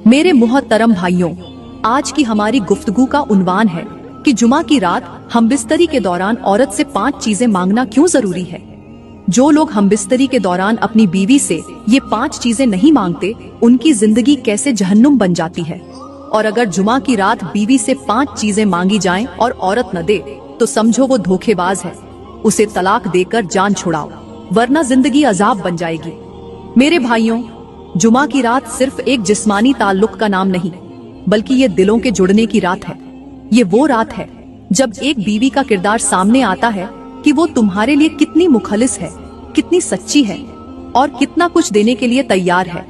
मेरे मोहतरम भाइयों, आज की हमारी गुफ्तगू का उन्वान है कि जुमा की रात हमबिस्तरी के दौरान औरत से 5 चीजें मांगना क्यों जरूरी है। जो लोग हमबिस्तरी के दौरान अपनी बीवी से ये 5 चीजें नहीं मांगते, उनकी जिंदगी कैसे जहन्नुम बन जाती है। और अगर जुमा की रात बीवी से 5 चीजें मांगी जाएं और औरत न दे, तो समझो वो धोखेबाज है। उसे तलाक देकर जान छुड़ाओ, वरना जिंदगी अजाब बन जाएगी। मेरे भाइयों, जुमा की रात सिर्फ एक जिस्मानी ताल्लुक का नाम नहीं, बल्कि ये दिलों के जुड़ने की रात है। ये वो रात है जब एक बीवी का किरदार सामने आता है कि वो तुम्हारे लिए कितनी मुखलिस है, कितनी सच्ची है और कितना कुछ देने के लिए तैयार है।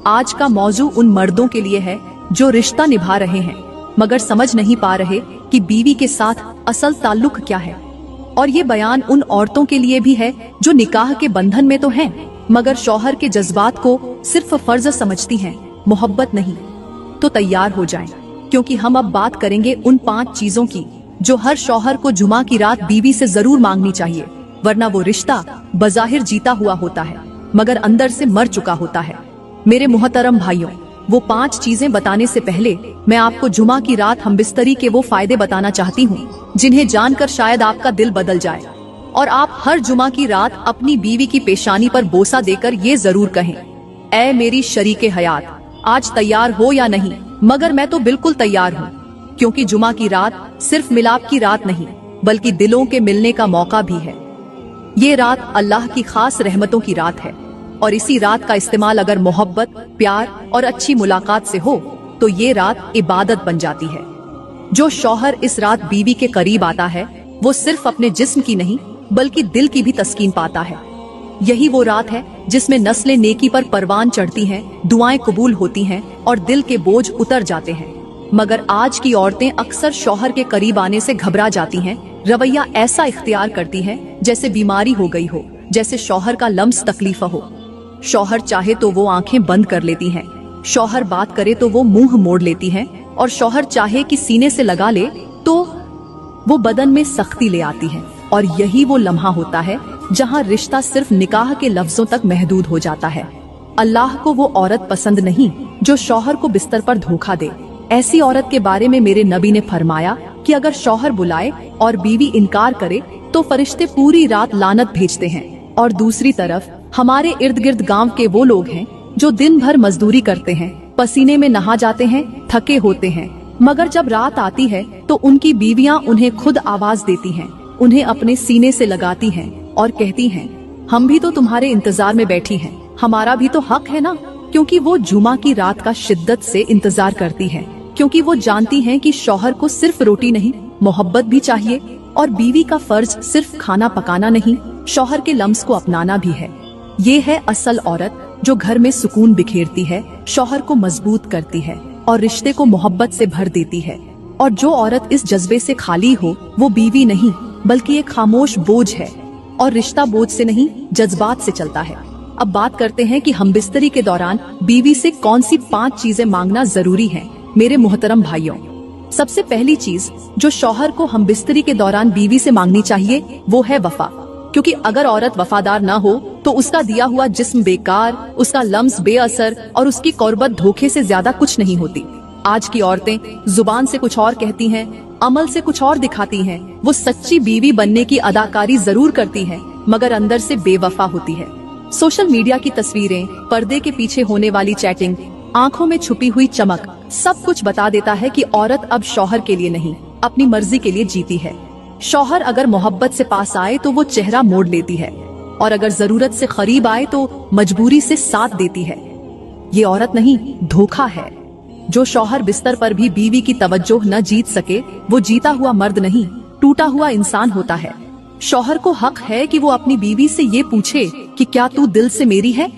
आज का मौजू उन मर्दों के लिए है जो रिश्ता निभा रहे हैं मगर समझ नहीं पा रहे कि बीवी के साथ असल ताल्लुक क्या है। और ये बयान उन औरतों के लिए भी है जो निकाह के बंधन में तो हैं, मगर शौहर के जज्बात को सिर्फ फर्ज समझती हैं, मोहब्बत नहीं। तो तैयार हो जाएं, क्योंकि हम अब बात करेंगे उन 5 चीजों की जो हर शौहर को जुमा की रात बीवी से जरूर मांगनी चाहिए, वरना वो रिश्ता बज़ाहिर जीता हुआ होता है मगर अंदर से मर चुका होता है। मेरे मोहतरम भाइयों, वो 5 चीजें बताने से पहले मैं आपको जुमा की रात हमबिस्तरी के वो फायदे बताना चाहती हूँ जिन्हें जानकर शायद आपका दिल बदल जाए और आप हर जुमा की रात अपनी बीवी की पेशानी पर बोसा देकर ये जरूर कहें, ऐ मेरी शरीके हयात, आज तैयार हो या नहीं? मगर मैं तो बिल्कुल तैयार हूँ, क्योंकि जुमा की रात सिर्फ मिलाप की रात नहीं बल्कि दिलों के मिलने का मौका भी है। ये रात अल्लाह की खास रहमतों की रात है और इसी रात का इस्तेमाल अगर मोहब्बत, प्यार और अच्छी मुलाकात से हो तो ये रात इबादत बन जाती है। जो शौहर इस रात बीवी के करीब आता है वो सिर्फ अपने जिस्म की नहीं बल्कि दिल की भी तस्कीन पाता है। यही वो रात है जिसमें नस्लें नेकी पर परवान चढ़ती हैं, दुआएं कबूल होती हैं और दिल के बोझ उतर जाते हैं। मगर आज की औरतें अक्सर शौहर के करीब आने से घबरा जाती हैं, रवैया ऐसा इख्तियार करती हैं जैसे बीमारी हो गई हो, जैसे शौहर का लम्स तकलीफ हो। शौहर चाहे तो वो आंखें बंद कर लेती हैं, शौहर बात करे तो वो मुंह मोड़ लेती हैं और शौहर चाहे कि सीने से लगा ले तो वो बदन में सख्ती ले आती है। और यही वो लम्हा होता है जहां रिश्ता सिर्फ निकाह के लफ्जों तक महदूद हो जाता है। अल्लाह को वो औरत पसंद नहीं जो शौहर को बिस्तर पर धोखा दे। ऐसी औरत के बारे में मेरे नबी ने फरमाया कि अगर शौहर बुलाए और बीवी इनकार करे तो फरिश्ते पूरी रात लानत भेजते हैं। और दूसरी तरफ हमारे इर्द गिर्द गांव के वो लोग हैं जो दिन भर मजदूरी करते हैं, पसीने में नहा जाते हैं, थके होते हैं, मगर जब रात आती है तो उनकी बीवियां उन्हें खुद आवाज देती हैं, उन्हें अपने सीने से लगाती हैं और कहती हैं, हम भी तो तुम्हारे इंतजार में बैठी हैं, हमारा भी तो हक है ना। क्योंकि वो जुमा की रात का शिद्दत से इंतजार करती हैं, क्योंकि वो जानती हैं कि शौहर को सिर्फ रोटी नहीं मोहब्बत भी चाहिए और बीवी का फर्ज सिर्फ खाना पकाना नहीं, शौहर के लम्स को अपनाना भी है। ये है असल औरत जो घर में सुकून बिखेरती है, शौहर को मजबूत करती है और रिश्ते को मोहब्बत से भर देती है। और जो औरत इस जज्बे से खाली हो वो बीवी नहीं बल्कि एक खामोश बोझ है, और रिश्ता बोझ से नहीं जज्बात से चलता है। अब बात करते हैं कि हमबिस्तरी के दौरान बीवी से कौन सी 5 चीजें मांगना जरूरी है। मेरे मोहतरम भाइयों, सबसे पहली चीज जो शौहर को हमबिस्तरी के दौरान बीवी से मांगनी चाहिए वो है वफा। क्योंकि अगर औरत वफादार ना हो तो उसका दिया हुआ जिस्म बेकार, उसका लम्स बेअसर और उसकी कुर्बत धोखे से ज्यादा कुछ नहीं होती। आज की औरतें जुबान से कुछ और कहती हैं, अमल से कुछ और दिखाती हैं। वो सच्ची बीवी बनने की अदाकारी जरूर करती हैं, मगर अंदर से बेवफा होती है। सोशल मीडिया की तस्वीरें, पर्दे के पीछे होने वाली चैटिंग, आंखों में छुपी हुई चमक, सब कुछ बता देता है कि औरत अब शौहर के लिए नहीं अपनी मर्जी के लिए जीती है। शौहर अगर मोहब्बत से पास आए तो वो चेहरा मोड़ लेती है और अगर जरूरत से करीब आए तो मजबूरी से साथ देती है। ये औरत नहीं, धोखा है। जो शौहर बिस्तर पर भी बीवी की तवज्जो न जीत सके वो जीता हुआ मर्द नहीं, टूटा हुआ इंसान होता है। शौहर को हक है कि वो अपनी बीवी से ये पूछे कि क्या तू दिल से मेरी है।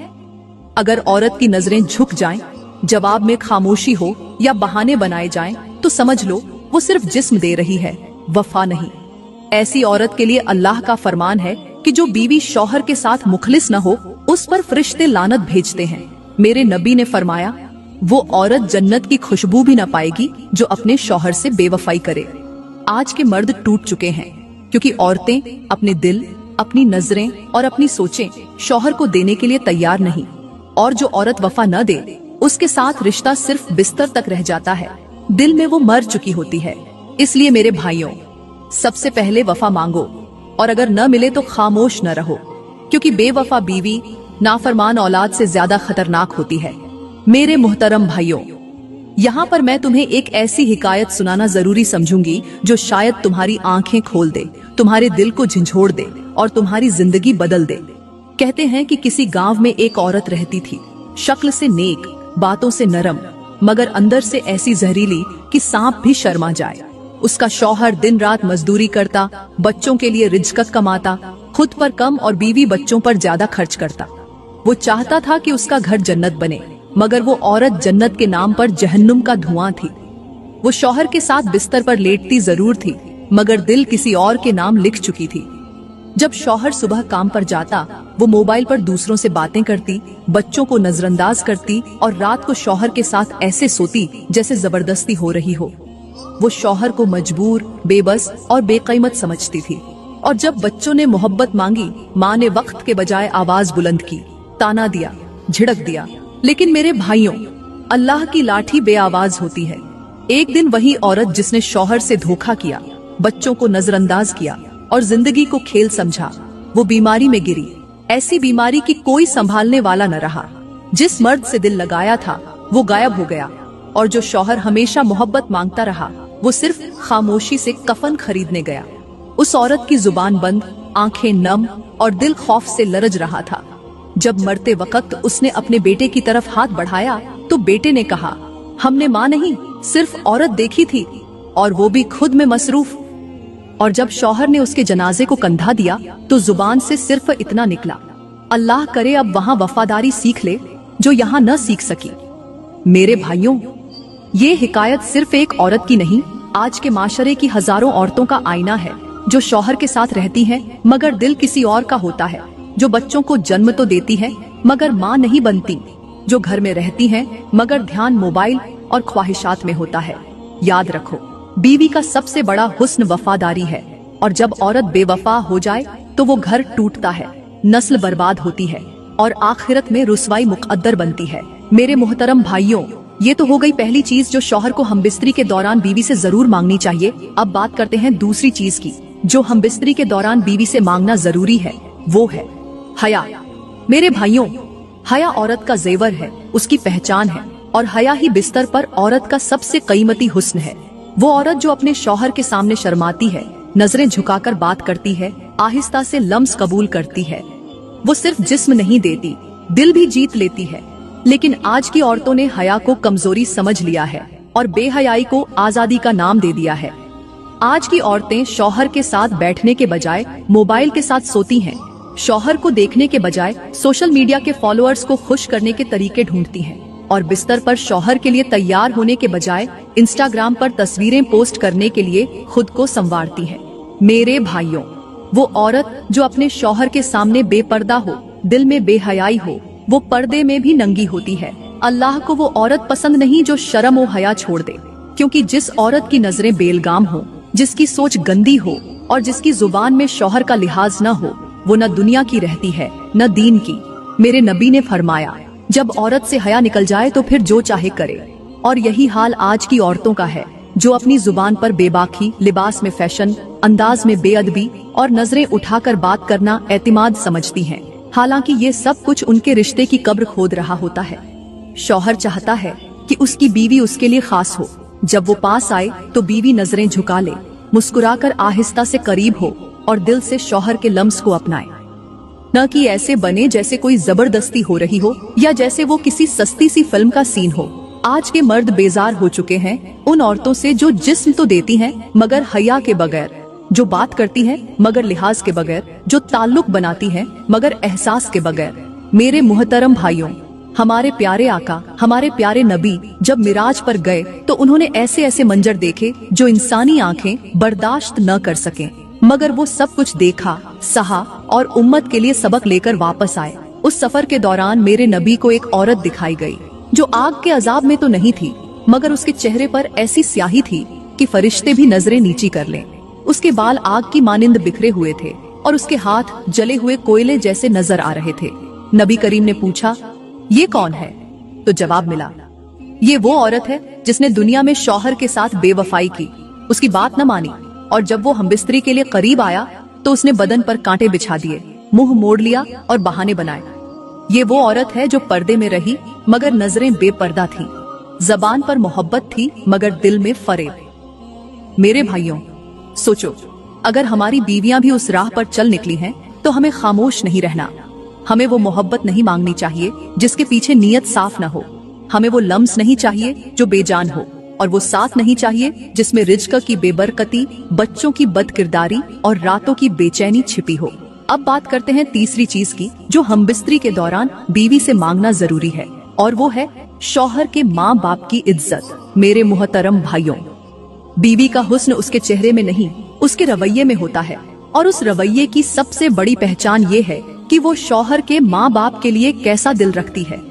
अगर औरत की नजरें झुक जाएं, जवाब में खामोशी हो या बहाने बनाए जाएं, तो समझ लो वो सिर्फ जिस्म दे रही है, वफा नहीं। ऐसी औरत के लिए अल्लाह का फरमान है कि जो बीवी शौहर के साथ मुखलिस न हो उस पर फरिश्ते लानत भेजते हैं। मेरे नबी ने फरमाया, वो औरत जन्नत की खुशबू भी न पाएगी जो अपने शौहर से बेवफाई करे। आज के मर्द टूट चुके हैं क्योंकि औरतें अपने दिल, अपनी नजरें और अपनी सोचें शौहर को देने के लिए तैयार नहीं। और जो औरत वफा न दे उसके साथ रिश्ता सिर्फ बिस्तर तक रह जाता है, दिल में वो मर चुकी होती है। इसलिए मेरे भाइयों, सबसे पहले वफा मांगो, और अगर न मिले तो खामोश न रहो, क्योंकि बेवफा बीवी नाफरमान औलाद से ज्यादा खतरनाक होती है। मेरे मुहतरम भाइयों, यहाँ पर मैं तुम्हें एक ऐसी हिकायत सुनाना जरूरी समझूंगी जो शायद तुम्हारी आंखें खोल दे, तुम्हारे दिल को झंझोड़ दे और तुम्हारी जिंदगी बदल दे। कहते हैं कि किसी गांव में एक औरत रहती थी, शक्ल से नेक, बातों से नरम, मगर अंदर से ऐसी जहरीली कि सांप भी शर्मा जाए। उसका शौहर दिन रात मजदूरी करता, बच्चों के लिए रिज़्क़ कमाता, खुद पर कम और बीवी बच्चों पर ज्यादा खर्च करता। वो चाहता था कि उसका घर जन्नत बने, मगर वो औरत जन्नत के नाम पर जहन्नुम का धुआं थी। वो शौहर के साथ बिस्तर पर लेटती जरूर थी, मगर दिल किसी और के नाम लिख चुकी थी। जब शौहर सुबह काम पर जाता, वो मोबाइल पर दूसरों से बातें करती, बच्चों को नजरअंदाज करती और रात को शौहर के साथ ऐसे सोती जैसे जबरदस्ती हो रही हो। वो शौहर को मजबूर, बेबस और बेकीमत समझती थी। और जब बच्चों ने मोहब्बत मांगी, माँ ने वक्त के बजाय आवाज बुलंद की, ताना दिया, झिड़क दिया। लेकिन मेरे भाइयों, अल्लाह की लाठी बेआवाज होती है। एक दिन वही औरत जिसने शौहर से धोखा किया, बच्चों को नजरअंदाज किया और जिंदगी को खेल समझा, वो बीमारी में गिरी। ऐसी बीमारी की कोई संभालने वाला न रहा। जिस मर्द से दिल लगाया था वो गायब हो गया, और जो शौहर हमेशा मोहब्बत मांगता रहा वो सिर्फ खामोशी से कफन खरीदने गया। उस औरत की जुबान बंद, आंखें नम और दिल खौफ से लरज रहा था। जब मरते वक्त उसने अपने बेटे की तरफ हाथ बढ़ाया तो बेटे ने कहा, हमने माँ नहीं सिर्फ औरत देखी थी, और वो भी खुद में मसरूफ। और जब शौहर ने उसके जनाजे को कंधा दिया तो जुबान से सिर्फ इतना निकला, अल्लाह करे अब वहाँ वफादारी सीख ले जो यहाँ न सीख सकी। मेरे भाइयों, ये हिकायत सिर्फ एक औरत की नहीं, आज के माशरे की हजारों औरतों का आईना है, जो शौहर के साथ रहती हैं मगर दिल किसी और का होता है, जो बच्चों को जन्म तो देती है मगर माँ नहीं बनती, जो घर में रहती हैं मगर ध्यान मोबाइल और ख्वाहिशात में होता है। याद रखो, बीवी का सबसे बड़ा हुस्न वफादारी है, और जब औरत बेवफा हो जाए तो वो घर टूटता है, नस्ल बर्बाद होती है और आखिरत में रुसवाई मुकद्दर बनती है। मेरे मुहतरम भाइयों, ये तो हो गई पहली चीज जो शौहर को हमबिस्तरी के दौरान बीवी से जरूर मांगनी चाहिए। अब बात करते हैं दूसरी चीज की, जो हमबिस्तरी के दौरान बीवी से मांगना जरूरी है, वो है हया। मेरे भाइयों, हया औरत का जेवर है, उसकी पहचान है, और हया ही बिस्तर पर औरत का सबसे कीमती हुस्न है। वो औरत जो अपने शौहर के सामने शर्माती है, नजरें झुकाकर बात करती है, आहिस्ता से लम्स कबूल करती है। वो सिर्फ जिस्म नहीं देती, दिल भी जीत लेती है। लेकिन आज की औरतों ने हया को कमजोरी समझ लिया है और बेहयाई को आजादी का नाम दे दिया है। आज की औरतें शौहर के साथ बैठने के बजाय मोबाइल के साथ सोती हैं, शौहर को देखने के बजाय सोशल मीडिया के फॉलोअर्स को खुश करने के तरीके ढूंढती हैं, और बिस्तर पर शौहर के लिए तैयार होने के बजाय इंस्टाग्राम पर तस्वीरें पोस्ट करने के लिए खुद को संवारती हैं। मेरे भाइयों, वो औरत जो अपने शौहर के सामने बेपर्दा हो, दिल में बेहयाई हो, वो पर्दे में भी नंगी होती है। अल्लाह को वो औरत पसंद नहीं जो शर्म और हया छोड़ दे, क्योंकि जिस औरत की नजरें बेलगाम हो, जिसकी सोच गंदी हो और जिसकी जुबान में शौहर का लिहाज न हो, वो न दुनिया की रहती है न दीन की। मेरे नबी ने फरमाया, जब औरत से हया निकल जाए तो फिर जो चाहे करे। और यही हाल आज की औरतों का है, जो अपनी जुबान पर बेबाकी, लिबास में फैशन, अंदाज में बेअदबी और नजरें उठाकर बात करना एतिमाद समझती हैं। हालांकि ये सब कुछ उनके रिश्ते की कब्र खोद रहा होता है। शौहर चाहता है कि उसकी बीवी उसके लिए खास हो। जब वो पास आए तो बीवी नजरें झुका ले, मुस्कुराकर आहिस्ता से करीब हो और दिल से शौहर के लम्स को अपनाए, न कि ऐसे बने जैसे कोई जबरदस्ती हो रही हो या जैसे वो किसी सस्ती सी फिल्म का सीन हो। आज के मर्द बेजार हो चुके हैं उन औरतों से जो जिस्म तो देती हैं मगर हया के बगैर, जो बात करती हैं मगर लिहाज के बगैर, जो ताल्लुक बनाती हैं मगर एहसास के बगैर। मेरे मुहतरम भाइयों, हमारे प्यारे आका, हमारे प्यारे नबी जब मिराज पर गए तो उन्होंने ऐसे ऐसे मंजर देखे जो इंसानी आंखें बर्दाश्त न कर सकें, मगर वो सब कुछ देखा, सहा और उम्मत के लिए सबक लेकर वापस आए। उस सफर के दौरान मेरे नबी को एक औरत दिखाई गई जो आग के अजाब में तो नहीं थी, मगर उसके चेहरे पर ऐसी स्याही थी कि फरिश्ते भी नजरें नीची कर लें। उसके बाल आग की मानिंद बिखरे हुए थे और उसके हाथ जले हुए कोयले जैसे नजर आ रहे थे। नबी करीम ने पूछा, ये कौन है? तो जवाब मिला, ये वो औरत है जिसने दुनिया में शौहर के साथ बेवफाई की, उसकी बात न मानी, और जब वो हमबिस्तरी के लिए करीब आया तो उसने बदन पर कांटे बिछा दिए, मुंह मोड़ लिया और बहाने बनाए। ये वो औरत है जो पर्दे में रही मगर नजरें बेपर्दा थीं, जबान पर मोहब्बत थी मगर दिल में फरेब। मेरे भाइयों, सोचो, अगर हमारी बीवियां भी उस राह पर चल निकली हैं तो हमें खामोश नहीं रहना। हमें वो मोहब्बत नहीं मांगनी चाहिए जिसके पीछे नीयत साफ न हो। हमें वो लम्स नहीं चाहिए जो बेजान हो, और वो साथ नहीं चाहिए जिसमें रिज्क की बेबरकती, बच्चों की बदकिरदारी और रातों की बेचैनी छिपी हो। अब बात करते हैं तीसरी चीज की जो हमबिस्तरी के दौरान बीवी से मांगना जरूरी है, और वो है शौहर के माँ बाप की इज्जत। मेरे मुहतरम भाइयों, बीवी का हुस्न उसके चेहरे में नहीं, उसके रवैये में होता है, और उस रवैये की सबसे बड़ी पहचान ये है कि वो शौहर के माँ बाप के लिए कैसा दिल रखती है।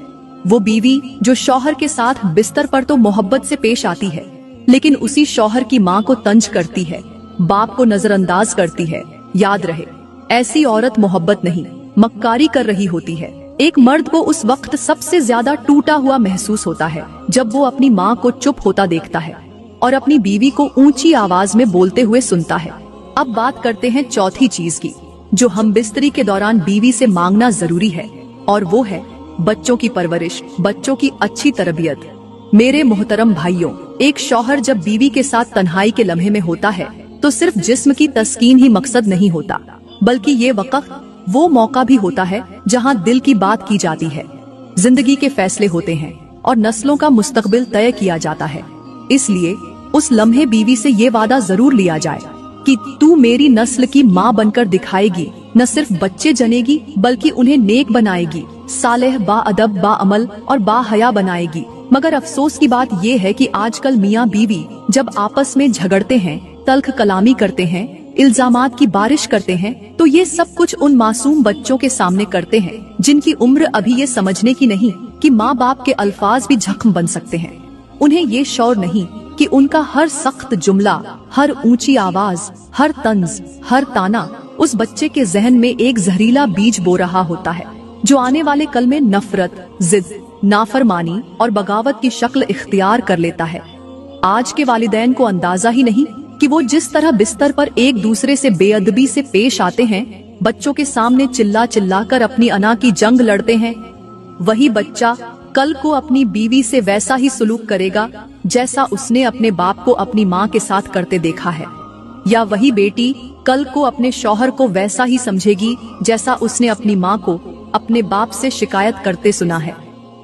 वो बीवी जो शौहर के साथ बिस्तर पर तो मोहब्बत से पेश आती है, लेकिन उसी शौहर की माँ को तंज करती है, बाप को नजरअंदाज करती है, याद रहे, ऐसी औरत मोहब्बत नहीं, मक्कारी कर रही होती है। एक मर्द को उस वक्त सबसे ज्यादा टूटा हुआ महसूस होता है जब वो अपनी माँ को चुप होता देखता है और अपनी बीवी को ऊंची आवाज में बोलते हुए सुनता है। अब बात करते हैं चौथी चीज की जो हमबिस्तरी के दौरान बीवी से मांगना जरूरी है, और वो है बच्चों की परवरिश, बच्चों की अच्छी तरबियत। मेरे मोहतरम भाइयों, एक शौहर जब बीवी के साथ तन्हाई के लम्हे में होता है तो सिर्फ जिस्म की तस्कीन ही मकसद नहीं होता, बल्कि ये वक़्त वो मौका भी होता है जहां दिल की बात की जाती है, जिंदगी के फैसले होते हैं और नस्लों का मुस्तकबिल तय किया जाता है। इसलिए उस लम्हे बीवी से ये वादा जरूर लिया जाए कि तू मेरी नस्ल की माँ बनकर दिखाएगी, न सिर्फ बच्चे जनेगी बल्कि उन्हें नेक बनाएगी, सालेह, बाअदब, बाअमल और बाहया बनाएगी। मगर अफसोस की बात ये है कि आजकल मियाँ बीवी जब आपस में झगड़ते हैं, तल्ख कलामी करते हैं, इल्जामात की बारिश करते हैं, तो ये सब कुछ उन मासूम बच्चों के सामने करते हैं जिनकी उम्र अभी ये समझने की नहीं कि माँ बाप के अल्फाज भी जख्म बन सकते हैं। उन्हें ये शौर नहीं कि उनका हर सख्त जुमला, हर ऊंची आवाज, हर तंज, हर ताना उस बच्चे के जहन में एक जहरीला बीज बो रहा होता है जो आने वाले कल में नफरत, जिद, नाफरमानी और बगावत की शक्ल इख्तियार कर लेता है। आज के वालिदैन को अंदाजा ही नहीं कि वो जिस तरह बिस्तर पर एक दूसरे से बेअदबी से पेश आते हैं, बच्चों के सामने चिल्ला चिल्ला कर अपनी अना की जंग लड़ते हैं, वही बच्चा कल को अपनी बीवी से वैसा ही सुलूक करेगा जैसा उसने अपने बाप को अपनी माँ के साथ करते देखा है, या वही बेटी कल को अपने शौहर को वैसा ही समझेगी जैसा उसने अपनी माँ को अपने बाप से शिकायत करते सुना है।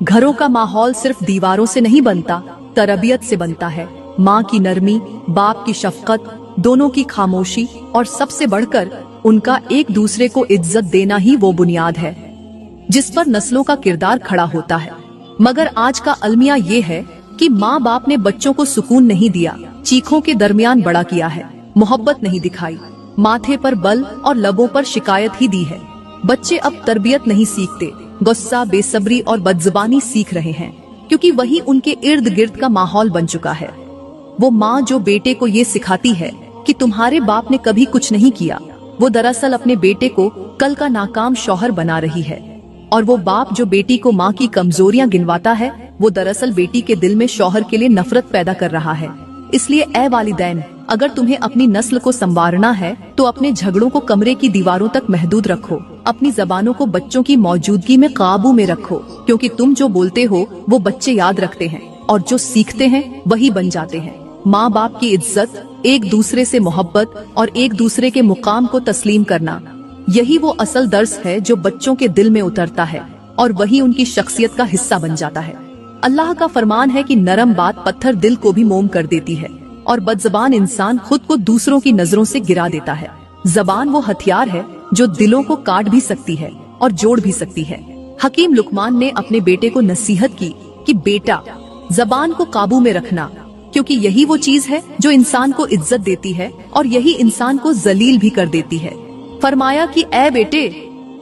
घरों का माहौल सिर्फ दीवारों से नहीं बनता, तरबियत से बनता है। माँ की नरमी, बाप की शफकत, दोनों की खामोशी और सबसे बढ़कर उनका एक दूसरे को इज्जत देना ही वो बुनियाद है जिस पर नस्लों का किरदार खड़ा होता है। मगर आज का अलमिया ये है कि माँ बाप ने बच्चों को सुकून नहीं दिया, चीखों के दरमियान बड़ा किया है, मोहब्बत नहीं दिखाई, माथे पर बल और लबों पर शिकायत ही दी है। बच्चे अब तरबियत नहीं सीखते, गुस्सा, बेसब्री और बदजुबानी सीख रहे हैं, क्योंकि वही उनके इर्द गिर्द का माहौल बन चुका है। वो माँ जो बेटे को ये सिखाती है कि तुम्हारे बाप ने कभी कुछ नहीं किया, वो दरअसल अपने बेटे को कल का नाकाम शौहर बना रही है। और वो बाप जो बेटी को माँ की कमजोरियां गिनवाता है, वो दरअसल बेटी के दिल में शौहर के लिए नफरत पैदा कर रहा है। इसलिए ए वालिदैन, अगर तुम्हें अपनी नस्ल को संवारना है तो अपने झगड़ों को कमरे की दीवारों तक महदूद रखो, अपनी जबानों को बच्चों की मौजूदगी में काबू में रखो, क्योंकि तुम जो बोलते हो वो बच्चे याद रखते हैं और जो सीखते हैं वही बन जाते हैं। माँ बाप की इज्जत, एक दूसरे से मोहब्बत और एक दूसरे के मुकाम को तस्लीम करना, यही वो असल दर्स है जो बच्चों के दिल में उतरता है और वही उनकी शख्सियत का हिस्सा बन जाता है। अल्लाह का फरमान है कि नरम बात पत्थर दिल को भी मोम कर देती है और बदजबान इंसान खुद को दूसरों की नजरों से गिरा देता है। जबान वो हथियार है जो दिलों को काट भी सकती है और जोड़ भी सकती है। हकीम लुकमान ने अपने बेटे को नसीहत की कि बेटा, जबान को काबू में रखना, क्योंकि यही वो चीज है जो इंसान को इज्जत देती है और यही इंसान को जलील भी कर देती है। फरमाया कि ए बेटे,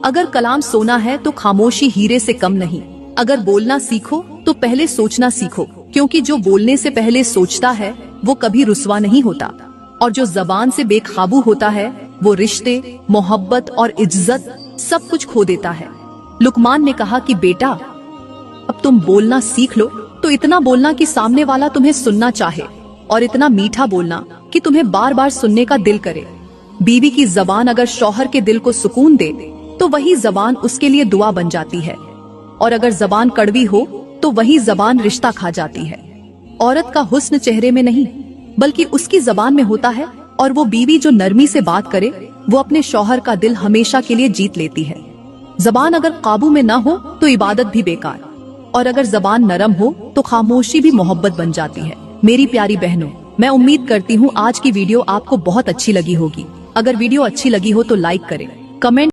अगर कलाम सोना है तो खामोशी हीरे से कम नहीं। अगर बोलना सीखो तो पहले सोचना सीखो, क्योंकि जो बोलने से पहले सोचता है वो कभी रुस्वा नहीं होता, और जो जबान से बेकाबू होता है वो रिश्ते, मोहब्बत और इज्जत सब कुछ खो देता है। लुकमान ने कहा कि बेटा, अब तुम बोलना सीख लो, तो इतना बोलना कि सामने वाला तुम्हें सुनना चाहे, और इतना मीठा बोलना कि तुम्हें बार बार सुनने का दिल करे। बीवी की जबान अगर शौहर के दिल को सुकून दे तो वही जबान उसके लिए दुआ बन जाती है, और अगर जबान कड़वी हो तो वही जबान रिश्ता खा जाती है। औरत का हुस्न चेहरे में नहीं बल्कि उसकी जबान में होता है, और वो बीवी जो नरमी से बात करे वो अपने शौहर का दिल हमेशा के लिए जीत लेती है। जबान अगर काबू में ना हो तो इबादत भी बेकार, और अगर जबान नरम हो तो खामोशी भी मोहब्बत बन जाती है। मेरी प्यारी बहनों, मैं उम्मीद करती हूँ आज की वीडियो आपको बहुत अच्छी लगी होगी। अगर वीडियो अच्छी लगी हो तो लाइक करें, कमेंट